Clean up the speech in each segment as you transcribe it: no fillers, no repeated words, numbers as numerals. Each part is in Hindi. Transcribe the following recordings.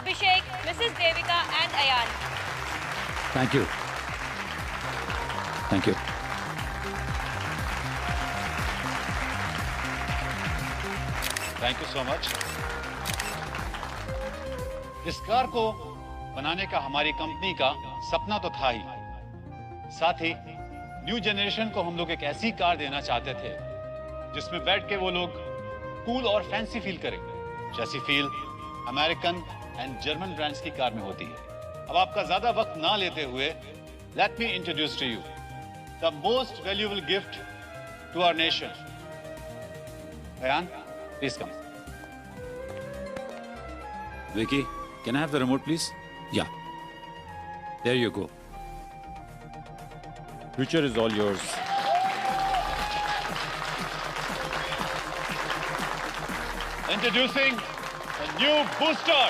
Abhishek, Mrs. Devika and Ayan. Thank you. Thank you. Thank you so much. इस कार को बनाने का हमारी कंपनी का सपना तो था ही, साथ ही न्यू जनरेशन को हम लोग एक ऐसी कार देना चाहते थे जिसमें बैठ के वो लोग कूल और फैंसी फील करें, जैसी feel American and German brands की कार में होती है। अब आपका ज्यादा वक्त ना लेते हुए let me introduce to you the most valuable gift to our nation. Ayaan, please come. Vicky, can I have the remote, please? Yeah. There you go. Future is all yours. Introducing a new booster.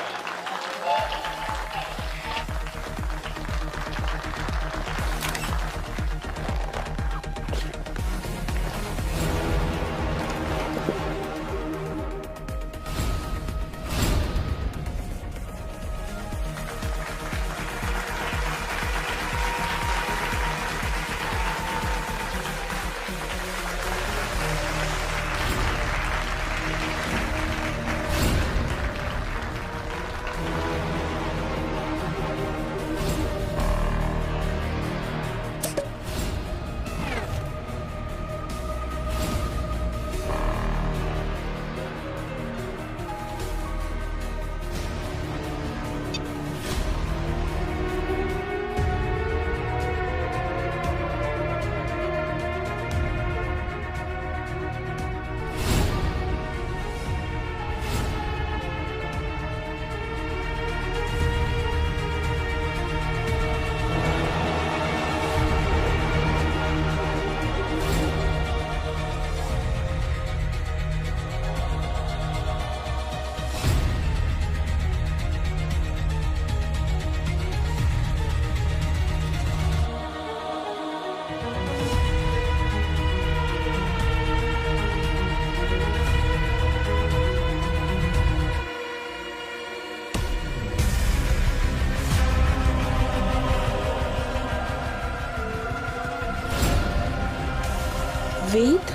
वेद,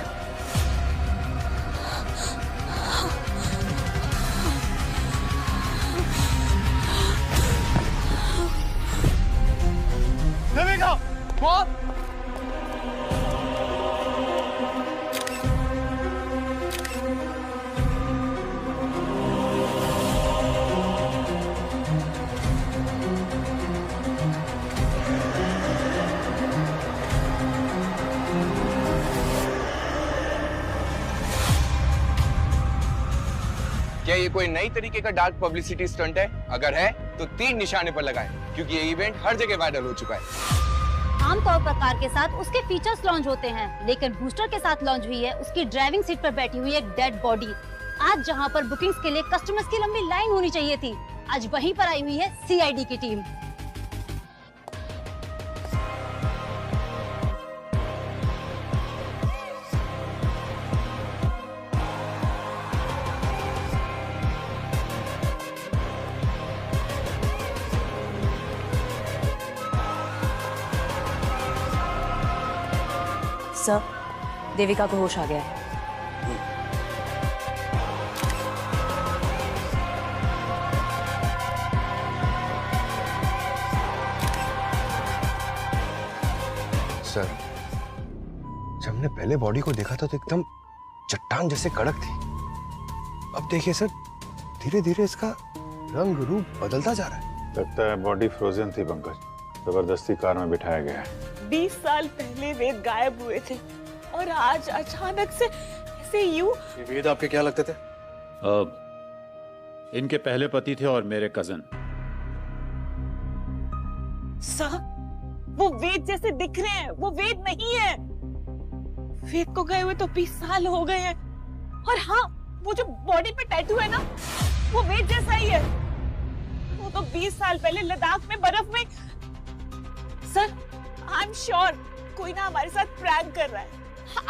देविका, कौन? क्या ये कोई नई तरीके का डार्क पब्लिसिटी स्टंट है? अगर है तो 3 निशाने पर लगाएं, क्योंकि ये इवेंट हर जगह वायरल हो चुका है। आमतौर पर कार के साथ उसके फीचर्स लॉन्च होते हैं, लेकिन बूस्टर के साथ लॉन्च हुई है उसकी ड्राइविंग सीट पर बैठी हुई एक डेड बॉडी। आज जहां पर बुकिंग्स के लिए कस्टमर्स की लंबी लाइन होनी चाहिए थी, आज वहीं पर आई हुई है सीआईडी की टीम। सर, देविका को होश आ गया है। सर, जब हमने पहले बॉडी को देखा था तो एकदम चट्टान जैसे कड़क थी। अब देखिए सर, धीरे धीरे इसका रंग रूप बदलता जा रहा है। लगता है बॉडी फ्रोजन थी पंकज, जबरदस्ती कार में बिठाया गया है। 20 साल पहले वेद गायब हुए थे और आज अचानक से ऐसे यूं। ये वेद आपके क्या लगते थे? इनके पहले पति थे और मेरे कजन। सर, वो वेद जैसे दिख रहे हैं, वो वेद नहीं है। वेद को गए हुए तो 20 साल हो गए हैं। और हाँ, वो जो बॉडी पे टैटू है ना, वो वेद जैसा ही है। वो तो 20 साल पहले लद्दाख में बर्फ में। सर, आई एम श्योर कोई ना हमारे साथ प्रैंक कर रहा है।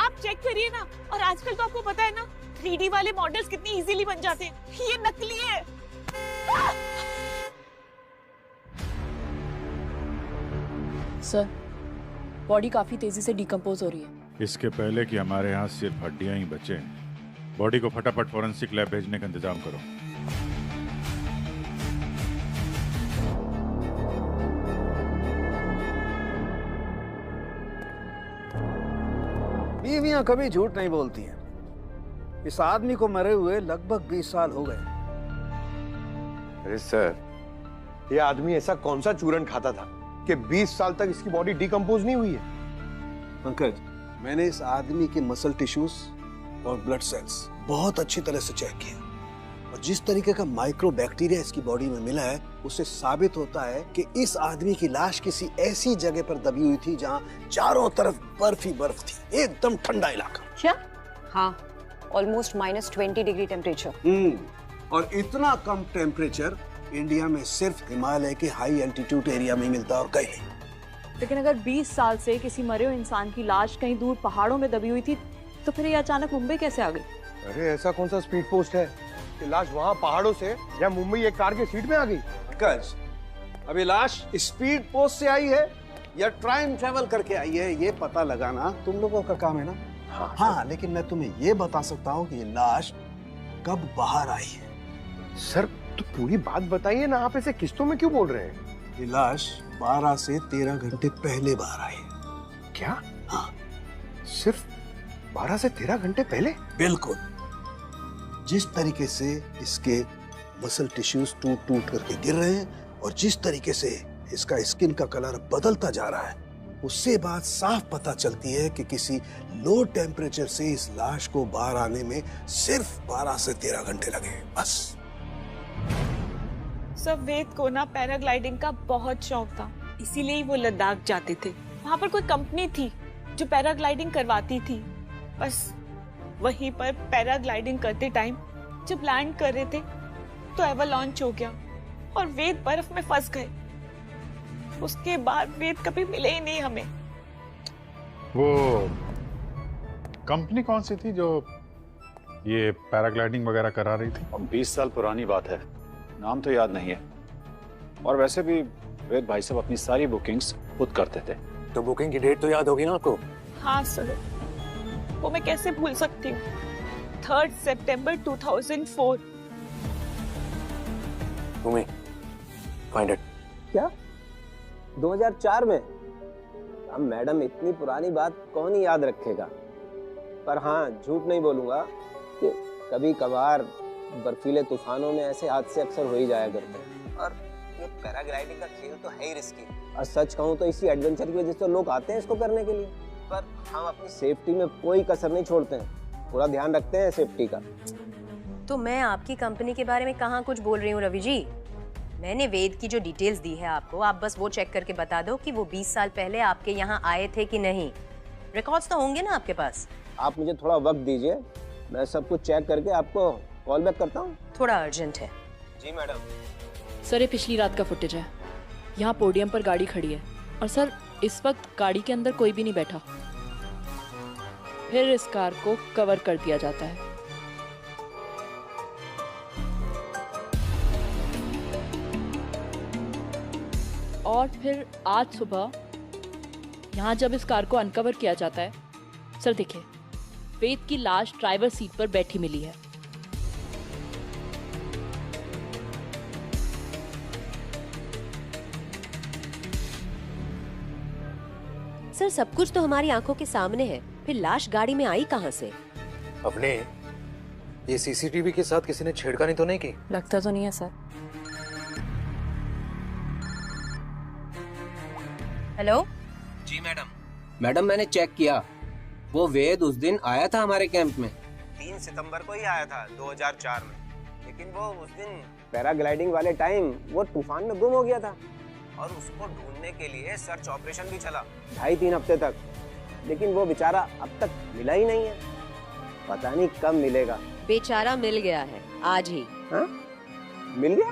आप चेक करिए ना। और आजकल तो आपको पता है ना, 3D वाले मॉडल्स कितनी इजीली बन जाते हैं। ये नकली है। सर, बॉडी काफी तेजी से डिकम्पोज हो रही है। इसके पहले कि हमारे यहाँ सिर्फ हड्डियां ही बचे, बॉडी को फटाफट फॉरेंसिक लैब भेजने का इंतजाम करो। बीवियां कभी झूठ नहीं बोलती हैं। इस आदमी को मरे हुए लगभग 20 साल हो गए। अरे सर, ये आदमी ऐसा कौन सा चूरन खाता था कि 20 साल तक इसकी बॉडी डिकम्पोज नहीं हुई है? पंकज, मैंने इस आदमी के मसल टिश्यूज और ब्लड सेल्स बहुत अच्छी तरह से चेक किया, और जिस तरीके का माइक्रो बैक्टीरिया इसकी बॉडी में मिला है, उससे साबित होता है कि इस आदमी की लाश किसी ऐसी जगह पर दबी हुई थी जहां चारों तरफ बर्फ ही बर्फ थी, एकदम ठंडा इलाका। क्या? हाँ, ऑलमोस्ट -20 डिग्री टेम्परेचर। और इतना कम टेम्परेचर इंडिया में सिर्फ हिमालय के हाई एल्टीट्यूड एरिया में मिलता और कहीं नहीं। लेकिन अगर 20 साल से किसी मरे हुए इंसान की लाश कहीं दूर पहाड़ों में दबी हुई थी, तो फिर ये अचानक मुंबई कैसे आ गई? अरे ऐसा कौन सा स्पीड पोस्ट है कि लाश वहां पहाड़ों से या मुंबई एक कार के सीट में आ गई? पंकज, अभी लाश स्पीड पोस्ट से आई है या टाइम ट्रेवल करके आई है, ये पता लगाना तुम लोगों का काम है ना। हाँ, लेकिन मैं तुम्हें ये बता सकता हूँ कि ये लाश कब बाहर आई है। सर, तो पूरी बात बताइए ना, आप ऐसे किस्तों में क्यों बोल रहे हैं? ये लाश 12 से 13 घंटे पहले बाहर आई है। क्या? हाँ, सिर्फ 12 से 13 घंटे पहले? बिल्कुल। जिस तरीके से इसके मसल टिश्यूज टूट टूट करके गिर रहे हैं और जिस तरीके से इसका स्किन का कलर बदलता जा रहा है, उससे बात साफ पता चलती है कि किसी लो टेम्परेचर से इस लाश को बाहर आने में सिर्फ 12 से 13 घंटे लगे, बस। सब वेद को ना पैराग्लाइडिंग का बहुत शौक था, इसीलिए वो लद्दाख जाते थे। वहाँ पर कोई कंपनी थी जो पैराग्लाइडिंग करवाती थी। बस वहीं पर पैराग्लाइडिंग करते टाइम जब लैंड कर रहे थे तो एवलांच हो गया और वेद बर्फ में फंस गए। उसके बाद वेद कभी मिले ही नहीं हमें। वो कंपनी कौन सी थी जो ये पैराग्लाइडिंग वगैरह करा रही थी? अब 20 साल पुरानी बात है, नाम तो याद नहीं है। और वैसे भी वेद भाई साहब अपनी सारी बुकिंग्स खुद करते थे। तो बुकिंग की डेट तो याद होगी ना आपको? हाँ सर, वो मैं कैसे भूल सकती हूँ। 3 सितंबर 2004। तुम्हें फाइंड इट। क्या 2004 में? अब मैडम, इतनी पुरानी बात कौन ही याद रखेगा। पर हाँ, झूठ नहीं बोलूंगा कि कभी कभार बर्फीले तूफानों में ऐसे हादसे अक्सर हो ही जाया करते हैं। और ये पैराग्लाइडिंग का खेल तो है ही रिस्की। और सच कहूँ तो इसी एडवेंचर की वजह से लोग आते हैं इसको करने के लिए। पर हम अपनी सेफ्टी में कोई कसर नहीं छोड़ते हैं, पूरा ध्यान रखते हैं सेफ्टी का। तो मैं आपकी कंपनी के बारे में कहाँ कुछ बोल रही हूँ रवि जी। मैंने वेद की जो डिटेल्स दी है आपको, आप बस वो चेक करके बता दो कि वो 20 साल पहले आपके यहाँ आए थे कि नहीं। रिकॉर्ड्स तो होंगे ना आपके पास। आप मुझे थोड़ा वक्त दीजिए, मैं सब कुछ चेक करके आपको कॉल बैक करता हूँ। थोड़ा अर्जेंट है। जी मैडम। सर, ये पिछली रात का फुटेज है। यहाँ पोडियम पर गाड़ी खड़ी है और सर इस वक्त गाड़ी के अंदर कोई भी नहीं बैठा। फिर इस कार को कवर कर दिया जाता है। और फिर आज सुबह यहाँ जब इस कार को अनकवर किया जाता है, सर देखिए, वेद की लाश ड्राइवर सीट पर बैठी मिली है। सर, सब कुछ तो हमारी आंखों के सामने है, फिर लाश गाड़ी में आई कहाँ से? अपने ये सीसीटीवी के साथ किसी ने छेड़खानी तो नहीं की? लगता तो नहीं है सर। हेलो जी मैडम। मैडम, मैंने चेक किया, वो वेद उस दिन आया था हमारे कैंप में। 3 सितंबर को ही आया था 2004 में। लेकिन वो उस दिन पैराग्लाइडिंग वाले टाइम वो तूफान में गुम हो गया था और उसको ढूंढने के लिए सर्च ऑपरेशन भी चला 2.5-3 हफ्ते तक। लेकिन वो बेचारा अब तक मिला ही नहीं है। पता नहीं कब मिलेगा। बेचारा मिल गया है आज ही। हाँ? मिल गया?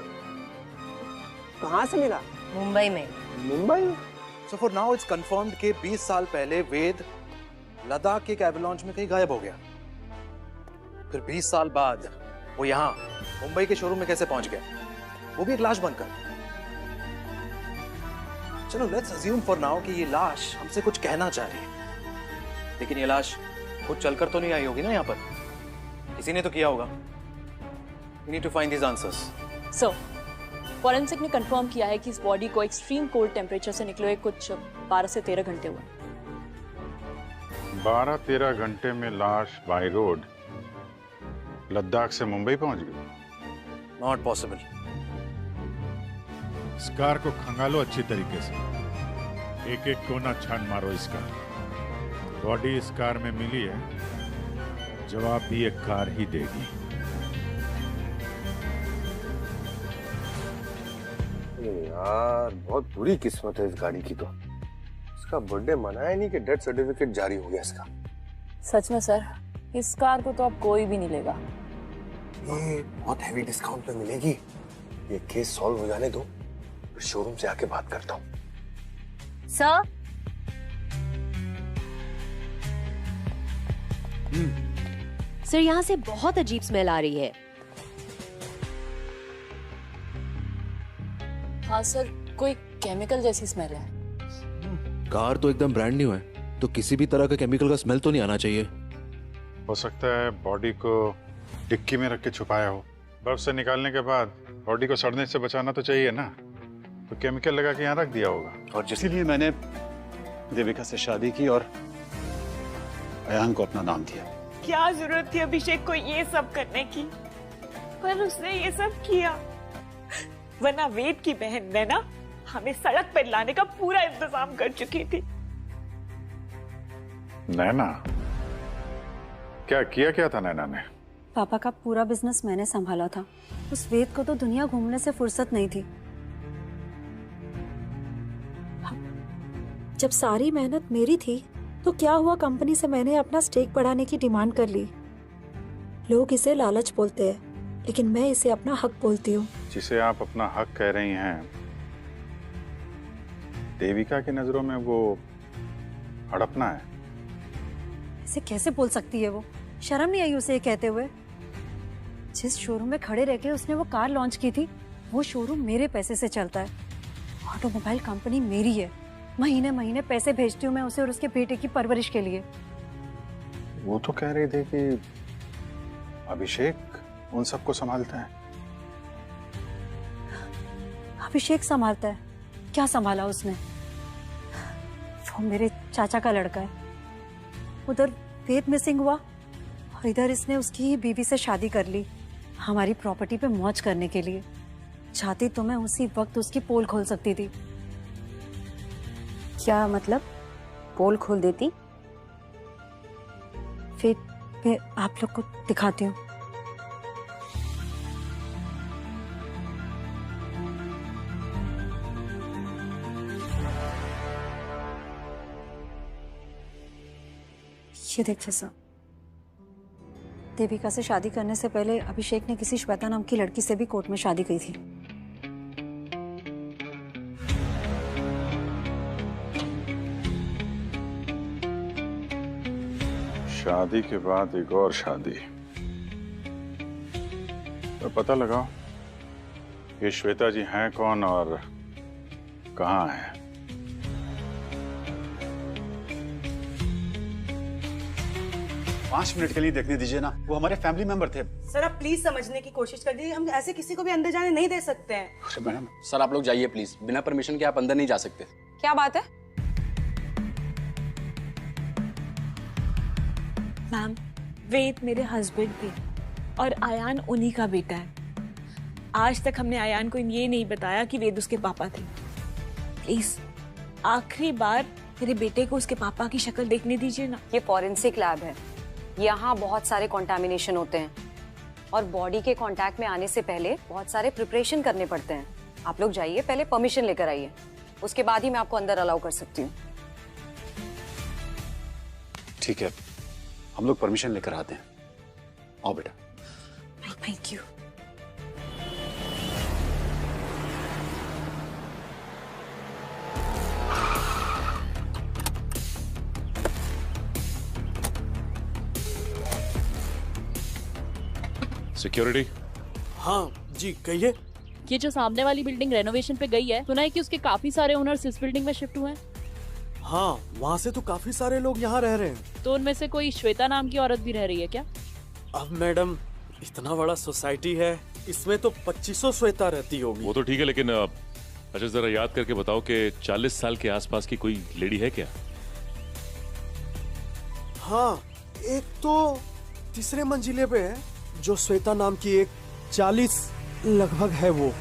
कहाँ से मिला? मुंबई में। Mumbai? So for now it's confirmed कि 20 साल पहले वेद लद्दाख के एक एवलांच में कहीं गायब हो गया। फिर 20 साल बाद वो यहाँ मुंबई के शोरूम में कैसे पहुंच गया, वो भी एक लाश बनकर? चलो लेट्स अज्यूम फॉर नाउ कि ये लाश हमसे कुछ कहना चाह रही है, लेकिन ये लाश खुद चलकर तो नहीं आई होगी ना यहाँ पर, किसी ने तो किया होगा। We need to find these answers. So forensic ने कंफर्म किया है कि इस बॉडी को एक्सट्रीम कोल्ड टेम्परेचर से निकले हुए कुछ 12 से 13 घंटे हुए। 12-13 घंटे में लाश बाय रोड लद्दाख से मुंबई पहुंच गई। Not possible. इस कार को खंगालो अच्छी तरीके से, एक एक कोना छान मारो इसका। बॉडी इस कार में मिली है, जवाब भी एक कार ही देगी। यार बहुत बुरी किस्मत है इस गाड़ी की तो। इसका बर्थडे मनाया नहीं कि डेथ सर्टिफिकेट जारी हो गया इसका। सच में सर, इस कार को तो अब कोई भी नहीं लेगा। ये बहुत हैवी डिस्काउंट पे मिलेगी। ये केस सॉल्व हो जाने दो, फिर शोरूम से आके बात करता हूँ। सर, सर यहाँ से बहुत अजीब स्मेल आ रही है। हाँ सर, कोई केमिकल जैसी स्मेल है। कार तो एकदम ब्रांड न्यू है, तो किसी भी तरह का केमिकल का स्मेल तो नहीं आना चाहिए। हो सकता है बॉडी को डिक्की में रख के छुपाया हो। बर्फ से निकालने के बाद बॉडी को सड़ने से बचाना तो चाहिए ना, तो केमिकल लगा के यहाँ रख दिया होगा। और इसीलिए मैंने देविका से शादी की और अयान को अपना नाम दिया। क्या जरूरत थी अभिषेक को ये सब करने की, पर उसने ये सब किया। वरना वेद की बहन नैना हमें सड़क पर लाने का पूरा इंतजाम कर चुकी थी। नैना? क्या था नैना ने? पापा का पूरा बिजनेस मैंने संभाला था। उस वेद को तो दुनिया घूमने से फुर्सत नहीं थी। जब सारी मेहनत मेरी थी तो क्या हुआ, कंपनी से मैंने अपना स्टेक बढ़ाने की डिमांड कर ली। लोग इसे लालच बोलते हैं, लेकिन मैं इसे अपना हक बोलती हूँ। जिसे आप अपना हक कह रही हैं, देविका की नजरों में वो हड़पना है। ऐसे कैसे बोल सकती है वो? शर्म नहीं आई उसे ये कहते हुए? जिस शोरूम में खड़े रह के उसने वो कार लॉन्च की थी, वो शोरूम मेरे पैसे से चलता है। ऑटोमोबाइल कंपनी मेरी है। महीने महीने पैसे भेजती हूँ मैं उसे और उसके बेटे की परवरिश के लिए। वो तो कह रही थी कि अभिषेक उन सबको संभालता है। अभिषेक संभालता है? क्या संभाला उसने? वो मेरे चाचा का लड़का है। उधर वेद मिसिंग हुआ और इधर इसने उसकी ही बीवी से शादी कर ली, हमारी प्रॉपर्टी पे मौज करने के लिए। चाहती तो मैं उसी वक्त उसकी पोल खोल सकती थी। क्या मतलब? पोल खोल देती? फिर मैं आप लोग को दिखाती हूँ। ये देखिए सर, देविका से शादी करने से पहले अभिषेक ने किसी श्वेता नाम की लड़की से भी कोर्ट में शादी की थी। शादी के बाद एक और शादी। तो पता लगाओ ये श्वेता जी हैं कौन और कहाँ हैं। 5 मिनट के लिए देखने दीजिए ना, वो हमारे फैमिली मेंबर थे। सर आप प्लीज समझने की कोशिश कर दीजिए, हम ऐसे किसी को भी अंदर जाने नहीं दे सकते हैं। अरे मैडम। सर आप लोग जाइए प्लीज, बिना परमिशन के आप अंदर नहीं जा सकते। क्या बात है? मैम, वेद मेरे हस्बैंड थे और आयान उन्हीं का बेटा है। आज तक हमने आयान को ये नहीं बताया कि वेद उसके पापा थे। प्लीज आखिरी बार मेरे बेटे को उसके पापा की शक्ल देखने दीजिए ना। ये फॉरेंसिक लैब है, यहाँ बहुत सारे कंटामिनेशन होते हैं और बॉडी के कांटेक्ट में आने से पहले बहुत सारे प्रिपरेशन करने पड़ते हैं। आप लोग जाइए, पहले परमिशन लेकर आइए, उसके बाद ही मैं आपको अंदर अलाउ कर सकती हूँ। ठीक है, हम लोग परमिशन लेकर आते हैं। आओ बेटा। Thank you. सिक्योरिटी? हाँ जी कहिए। ये जो सामने वाली बिल्डिंग रेनोवेशन पे गई है, सुना है कि उसके काफी सारे ओनर्स इस बिल्डिंग में शिफ्ट हुए हैं। हाँ, वहाँ से तो काफी सारे लोग यहाँ रह रहे हैं। तो उनमें से कोई श्वेता नाम की औरत भी रह रही है क्या? अब मैडम, इतना बड़ा सोसाइटी है, इसमें तो 2500 श्वेता रहती होगी। वो तो ठीक है, लेकिन अच्छा जरा याद करके बताओ कि 40 साल के आसपास की कोई लेडी है क्या? हाँ, एक तो तीसरे मंजिले पे है जो श्वेता नाम की एक 40 लगभग है वो।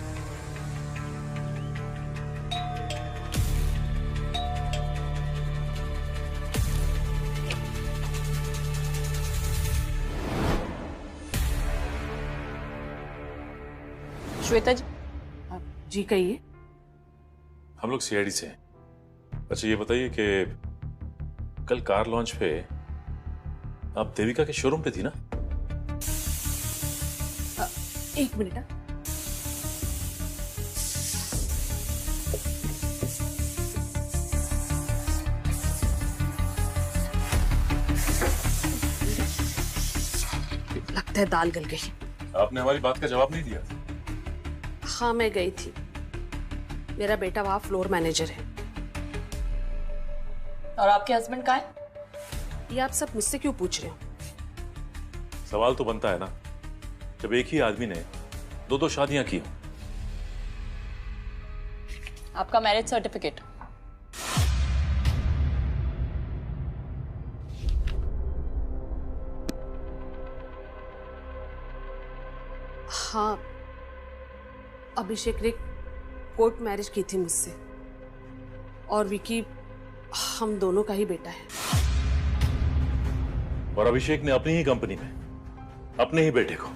श्वेता जी, जी कहिए। हम लोग सीआईडी से हैं। अच्छा ये बताइए कि कल कार लॉन्च पे आप देविका के शोरूम पे थी ना? एक मिनट। लगता है दाल गल गई। आपने हमारी बात का जवाब नहीं दिया। हाँ, मैं गई थी। मेरा बेटा वहाँ फ्लोर मैनेजर है। और आपके हस्बैंड कहाँ है? ये आप सब मुझसे क्यों पूछ रहे हो? सवाल तो बनता है ना, जब एक ही आदमी ने दो शादियां की हो। आपका मैरिज सर्टिफिकेट। हाँ, अभिषेक ने कोर्ट मैरिज की थी मुझसे, और विकी हम दोनों का ही बेटा है। और अभिषेक ने अपनी ही कंपनी में अपने ही बेटे को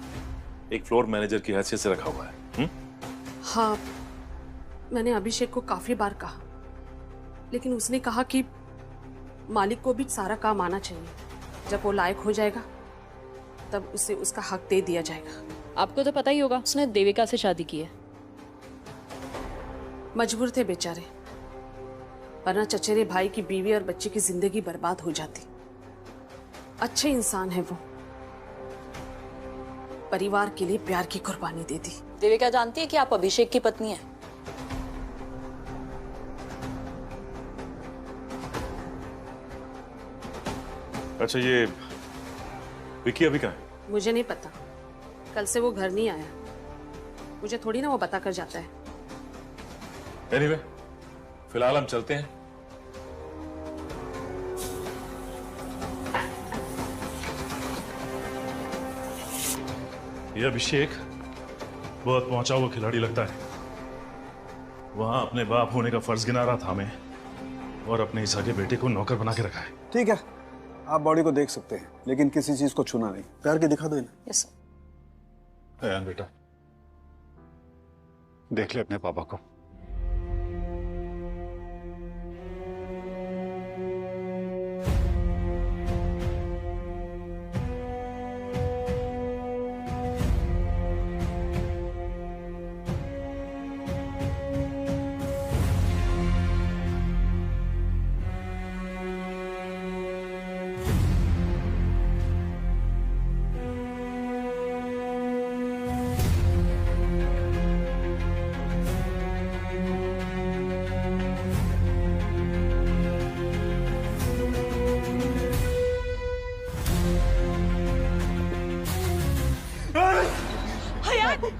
एक फ्लोर मैनेजर की हैसियत से रखा हुआ है। हाँ, मैंने अभिषेक को काफी बार कहा, लेकिन उसने कहा कि मालिक को भी सारा काम आना चाहिए। जब वो लायक हो जाएगा तब उसे उसका हक दे दिया जाएगा। आपको तो पता ही होगा, उसने देविका से शादी की है। मजबूर थे बेचारे, वरना चचेरे भाई की बीवी और बच्चे की जिंदगी बर्बाद हो जाती। अच्छे इंसान है वो, परिवार के लिए प्यार की कुर्बानी दे दी। देविका जानती है कि आप अभिषेक की पत्नी हैं। अच्छा ये विकी अभी कहाँ है? मुझे नहीं पता, कल से वो घर नहीं आया। मुझे थोड़ी ना वो बता कर जाता है। एनीवे, फिलहाल हम चलते हैं। ये अभिषेक बहुत पहुंचा हुआ खिलाड़ी लगता है। वहां अपने बाप होने का फर्ज गिना रहा था हमें, और अपने इस आगे बेटे को नौकर बना के रखा है। ठीक है, आप बॉडी को देख सकते हैं, लेकिन किसी चीज को छूना नहीं। प्यार के दिखा दो इन्हें। यस अयान बेटा, देख ले अपने पापा को।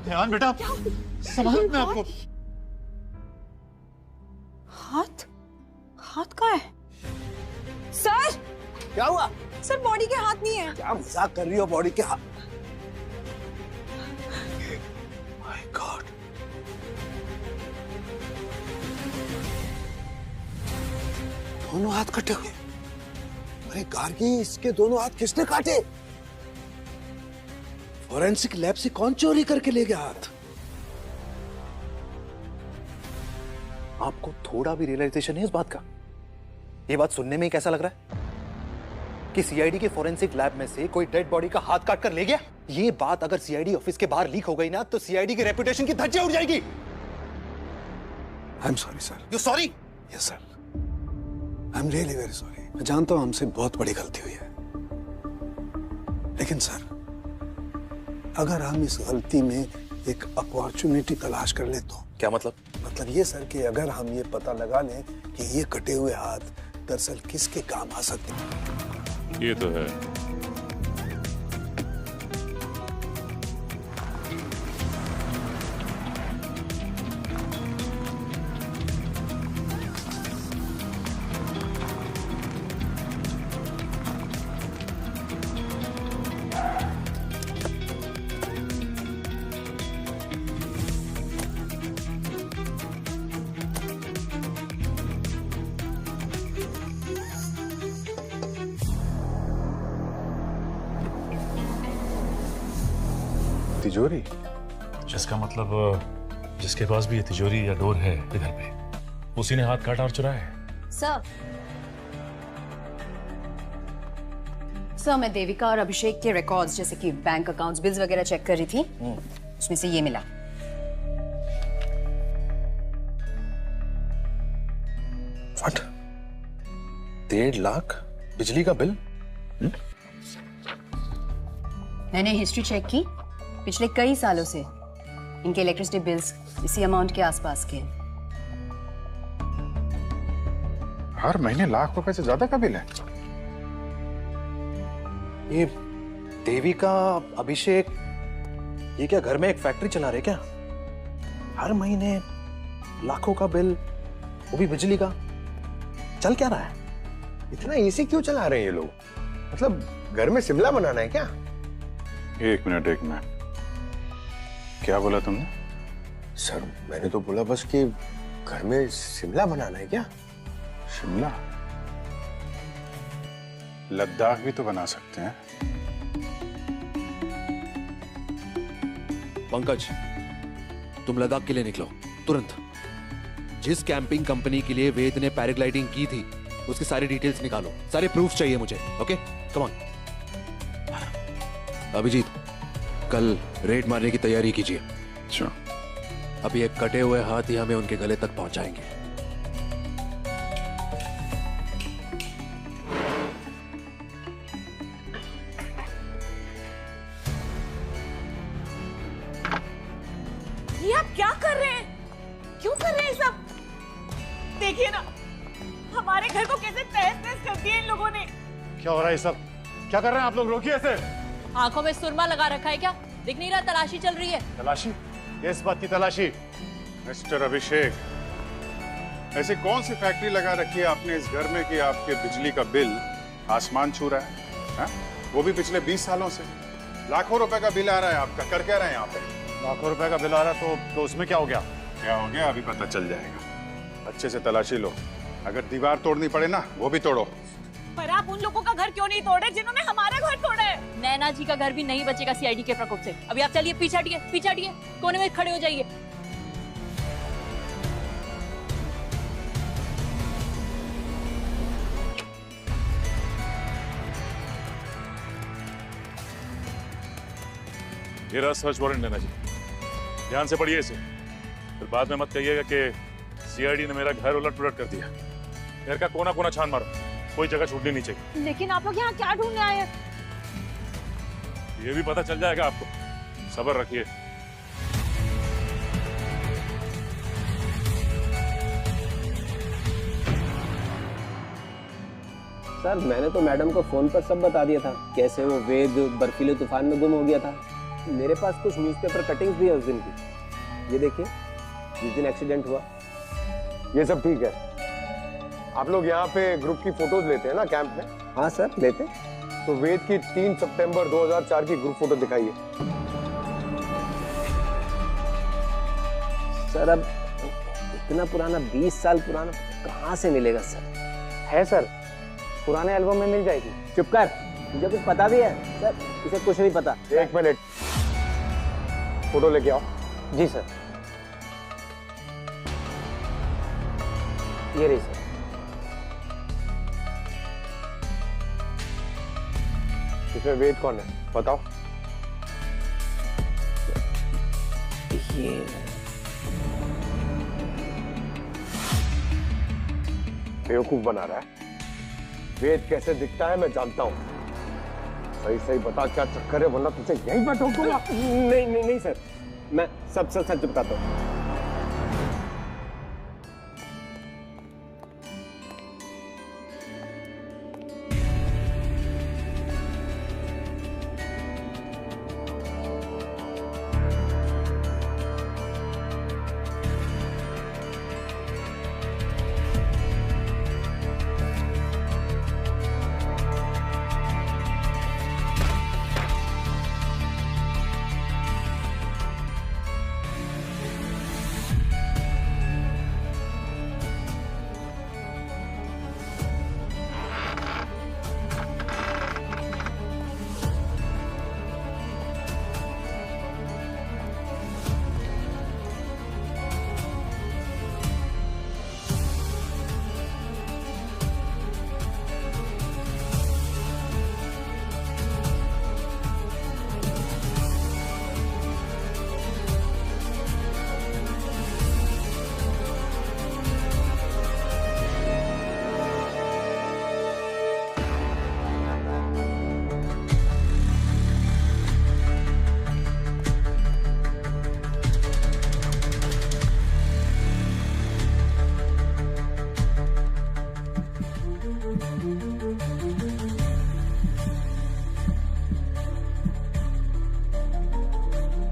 अयान बेटा, संभाल मैं आपको। हाथ हाथ कहाँ है? सर क्या हुआ? सर बॉडी के हाथ नहीं है। क्या मजाक कर रही हो? बॉडी के हाथ? माय गॉड, दोनों हाथ कटे हुए। अरे गार्गी, इसके दोनों हाथ किसने काटे? फॉरेंसिक लैब से कौन चोरी करके ले गया हाथ? आपको थोड़ा भी रियलाइजेशन है इस बात का? ये बात सुनने में ही कैसा लग रहा है कि सीआईडी के फॉरेंसिक लैब में से कोई डेड बॉडी का हाथ काट कर ले गया? ये बात अगर सीआईडी ऑफिस के बाहर लीक हो गई ना, तो सीआईडी की रेपुटेशन की धज्जियां उड़ जाएगी। I am sorry sir. You sorry? Yes sir, I am really very sorry. मैं जानता हूं हमसे बहुत बड़ी गलती हुई है, लेकिन सर अगर हम इस गलती में एक अपॉर्चुनिटी तलाश कर ले तो। क्या मतलब? मतलब ये सर कि अगर हम ये पता लगा लें कि ये कटे हुए हाथ दरअसल किसके काम आ सकते हैं। ये तो है। तिजोरी? जिसका मतलब जिसके पास भी ये तिजोरी या डोर है इधर पे, उसी ने हाथ काटा और चुराया है। सर मैं देविका और अभिषेक के रिकॉर्ड्स जैसे कि बैंक अकाउंट्स, बिल्स वगैरह चेक कर रही थी। उसमें से ये मिला। व्हाट? 1.5 लाख बिजली का बिल? मैंने हिस्ट्री चेक की, पिछले कई सालों से इनके इलेक्ट्रिसिटी बिल्स इसी अमाउंट के आसपास के हैं। हर महीने लाख रुपए से ज्यादा का बिल है। ये देविका, अभिषेक, ये क्या घर में एक फैक्ट्री चला रहे क्या? हर महीने लाखों का बिल, वो भी बिजली का। चल क्या रहा है? इतना एसी क्यों चला रहे हैं ये लोग? मतलब घर में शिमला बनाना है क्या? एक मिनट, क्या बोला तुमने? सर मैंने तो बोला बस कि घर में शिमला बनाना है क्या? शिमला? लद्दाख भी तो बना सकते हैं। पंकज, तुम लद्दाख के लिए निकलो तुरंत। जिस कैंपिंग कंपनी के लिए वेद ने पैराग्लाइडिंग की थी उसकी सारी डिटेल्स निकालो, सारे प्रूफ चाहिए मुझे। Okay come on. अभिजीत, कल रेड मारने की तैयारी कीजिए। अच्छा। अब ये कटे हुए हाथ ही हमें उनके गले तक पहुंचाएंगे। ये आप क्या कर रहे हैं? क्यों कर रहे हैं सब? देखिए ना, हमारे घर को कैसे तहस-नहस कर दिया इन लोगों ने। क्या हो रहा है सब? क्या कर रहे हैं आप लोग? रोकिए इसे। आंखों में सुरमा लगा रखा है क्या? दिख नहीं रहा तलाशी चल रही है? तलाशी? किस बात की तलाशी? मिस्टर अभिषेक, ऐसी कौन सी फैक्ट्री लगा रखी है आपने इस घर में कि आपके बिजली का बिल आसमान छू रहा है? हा? वो भी पिछले 20 सालों से। लाखों रुपए का बिल आ रहा है आपका। कर क्या रहे हैं यहाँ पे? लाखों रुपए का बिल आ रहा तो उसमें क्या हो गया? क्या हो गया अभी पता चल जाएगा। अच्छे से तलाशी लो। अगर दीवार तोड़नी पड़े ना, वो भी तोड़ो। पर आप उन लोगों का घर क्यों नहीं तोड़े जिन्होंने हमारा घर तोड़ा है? नैना जी का घर भी नहीं बचेगा सीआईडी के प्रकोप से। अभी आप चलिए, पीछे हटिए, कोने में खड़े हो जाइए। ये रहा सर्च वारंट नैना जी, ध्यान से पढ़िए इसे। फिर बाद में मत कहिएगा कि सीआईडी ने मेरा घर उलट पुलट कर दिया। घर का कोना कोना छान मारो, कोई जगह छूटनी नहीं चाहिए। लेकिन आप लोग यहाँ क्या ढूंढने आए हैं? ये भी पता चल जाएगा आपको, सब्र रखिए। सर मैंने तो मैडम को फोन पर सब बता दिया था, कैसे वो वेद बर्फीले तूफान में गुम हो गया था। मेरे पास कुछ न्यूज़पेपर कटिंग्स भी है उस दिन की। ये देखिए, जिस दिन एक्सीडेंट हुआ। ये सब ठीक है। आप लोग यहाँ पे ग्रुप की फोटोज लेते हैं ना कैंप में? हाँ सर लेते। तो वेद की 3 सितंबर 2004 की ग्रुप फोटो दिखाइए। सर अब इतना पुराना, 20 साल पुराना कहाँ से मिलेगा सर? है सर, पुराने एल्बम में मिल जाएगी। चुप कर, मुझे कुछ पता भी है सर? इसे कुछ नहीं पता। 1 मिनट, फोटो लेके आओ। जी सर। ये रही सर। इसमें वेद कौन है बताओ? ये बेवकूफ बना रहा है। वेद कैसे दिखता है मैं जानता हूँ। सही सही बता क्या चक्कर है, वरना तुझे यहीं पर ठोक दूंगा। नहीं नहीं नहीं सर, मैं सब सच बताता हूँ।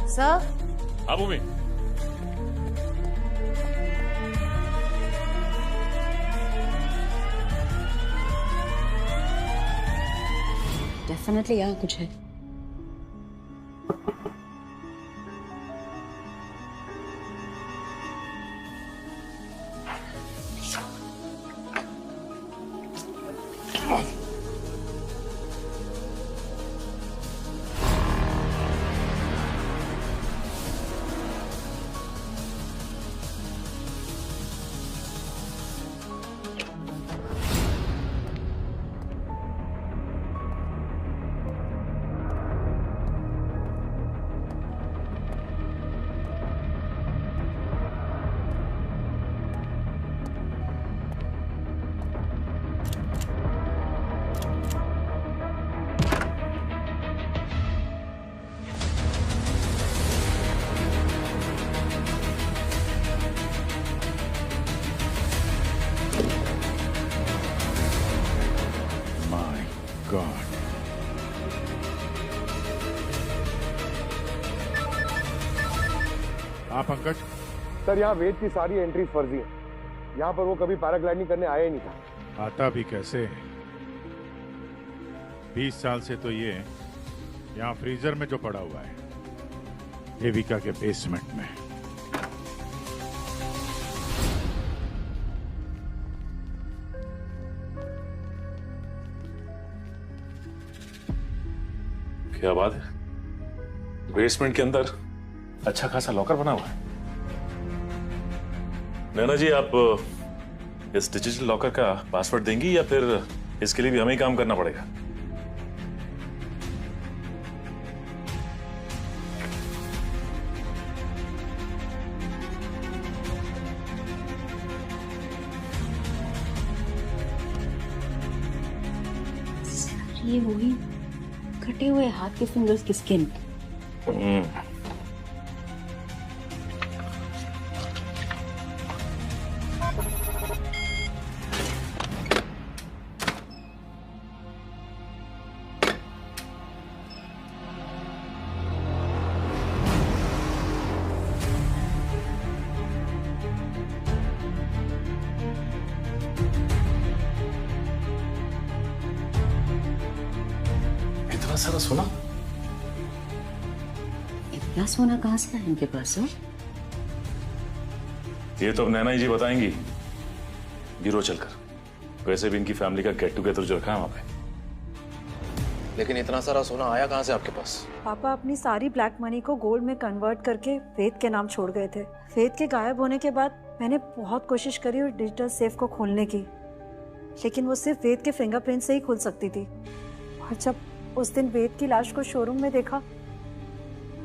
सर। हाँ भूमि। डेफिनेटली यहाँ कुछ है। गॉड। हाँ पंकज। सर यहाँ वेद की सारी एंट्रीज फर्जी हैं। यहाँ पर वो कभी पैराग्लाइडिंग करने आया ही नहीं था। आता भी कैसे? 20 साल से तो ये यहाँ फ्रीजर में जो पड़ा हुआ है, देविका के बेसमेंट में। क्या बात है, बेसमेंट के अंदर अच्छा खासा लॉकर बना हुआ है। नैना जी, आप इस डिजिटल लॉकर का पासवर्ड देंगी या फिर इसके लिए भी हमें ही काम करना पड़ेगा? ये वही कटे हुए हाथ के फिंगर्स की स्किन। इतना सारा सोना? इतना सोना कहाँ से है इनके पास? हो ये तो अब नैना जी बताएंगी गिरो चलकर। वैसे भी इनकी फैमिली का गेट टुगेदर जो रखा है वहां पे। लेकिन इतना सारा सोना आया कहाँ से आपके पास? पापा अपनी सारी ब्लैक मनी को गोल्ड में कन्वर्ट करके वेद के नाम छोड़ गए थे। वेद के गायब होने के बाद मैंने बहुत कोशिश करी और डिजिटल सेफ को खोलने की, लेकिन वो सिर्फ वेद के फिंगरप्रिंट से ही खुल सकती थी। और जब उस दिन वेद की लाश को शोरूम में देखा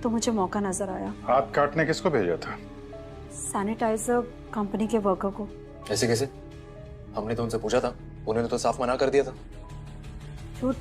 तो मुझे मौका नजर आया। हाथ काटने किसको भेजा था? सैनिटाइजर कंपनी के वर्कर को। ऐसे कैसे? हमने तो उनसे पूछा था, उन्होंने तो साफ मना कर दिया था। झूठ